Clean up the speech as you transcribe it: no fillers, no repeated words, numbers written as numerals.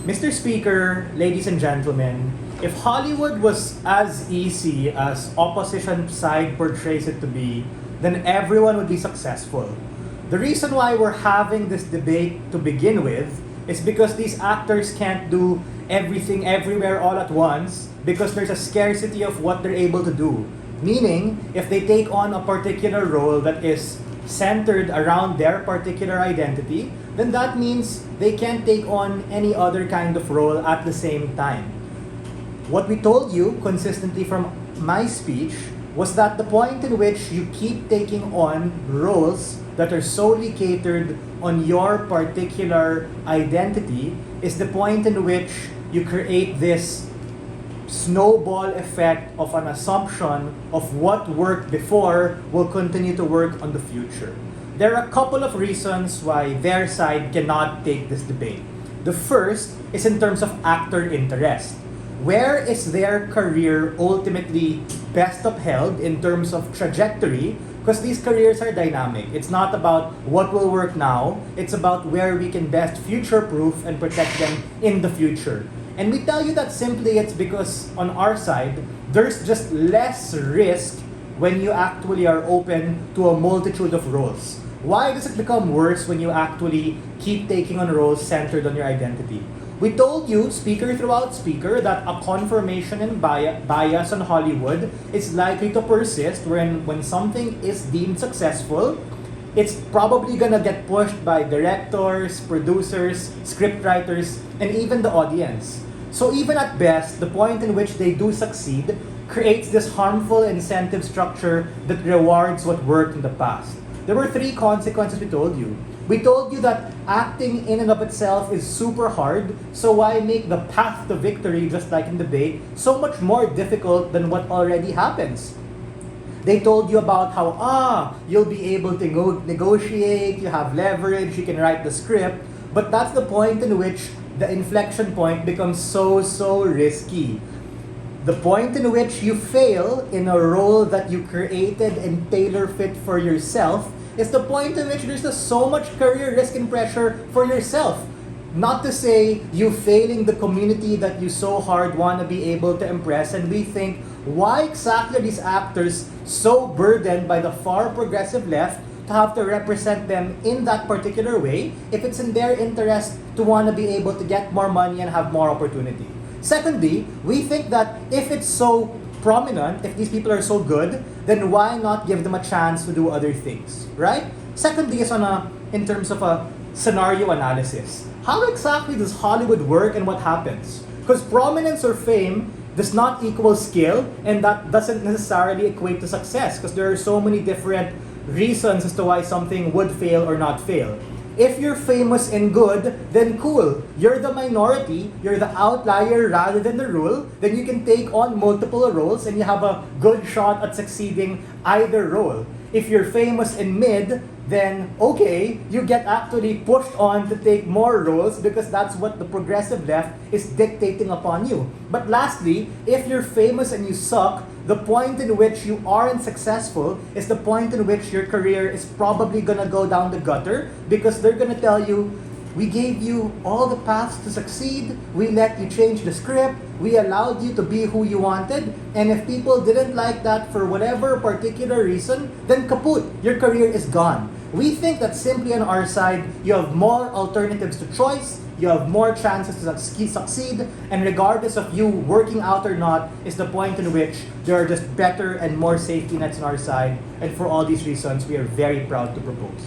Mr. Speaker, ladies and gentlemen, if Hollywood was as easy as opposition side portrays it to be, then everyone would be successful. The reason why we're having this debate to begin with is because these actors can't do everything everywhere all at once because there's a scarcity of what they're able to do. Meaning, if they take on a particular role that is centered around their particular identity, then that means they can't take on any other kind of role at the same time. What we told you consistently from my speech was that the point in which you keep taking on roles that are solely catered on your particular identity is the point in which you create this snowball effect of an assumption of what worked before will continue to work on the future. There are a couple of reasons why their side cannot take this debate. The first is in terms of actor interest. Where is their career ultimately best upheld in terms of trajectory? Because these careers are dynamic. It's not about what will work now, it's about where we can best future-proof and protect them in the future. And we tell you that simply it's because on our side, there's just less risk when you actually are open to a multitude of roles. Why does it become worse when you actually keep taking on roles centered on your identity? We told you, speaker throughout speaker, that a confirmation and bias on Hollywood is likely to persist when something is deemed successful, it's probably gonna get pushed by directors, producers, scriptwriters, and even the audience. So even at best, the point in which they do succeed creates this harmful incentive structure that rewards what worked in the past. There were 3 consequences we told you. We told you that acting in and of itself is super hard, so why make the path to victory, just like in debate, so much more difficult than what already happens? They told you about how, you'll be able to negotiate, you have leverage, you can write the script, but that's the point in which the inflection point becomes so risky. The point in which you fail in a role that you created and tailor-fit for yourself is the point in which there's just so much career risk and pressure for yourself. Not to say you failing the community that you so hard want to be able to impress, and we think, why exactly are these actors so burdened by the far progressive left to have to represent them in that particular way if it's in their interest to want to be able to get more money and have more opportunity? Secondly, we think that if it's so prominent, if these people are so good, then why not give them a chance to do other things, right? Secondly is in terms of a scenario analysis. How exactly does Hollywood work and what happens? Because prominence or fame does not equal skill, and that doesn't necessarily equate to success because there are so many different reasons as to why something would fail or not fail. If you're famous and good, then cool. You're the minority, you're the outlier rather than the rule, then you can take on multiple roles and you have a good shot at succeeding either role. If you're famous and mid, then okay, you get actually pushed on to take more roles because that's what the progressive left is dictating upon you. But lastly, if you're famous and you suck, the point in which you aren't successful is the point in which your career is probably gonna go down the gutter because they're gonna tell you, we gave you all the paths to succeed, we let you change the script, we allowed you to be who you wanted, and if people didn't like that for whatever particular reason, then kaput, your career is gone. We think that simply on our side, you have more alternatives to choice, you have more chances to succeed, and regardless of you working out or not, is the point in which there are just better and more safety nets on our side, and for all these reasons, we are very proud to propose.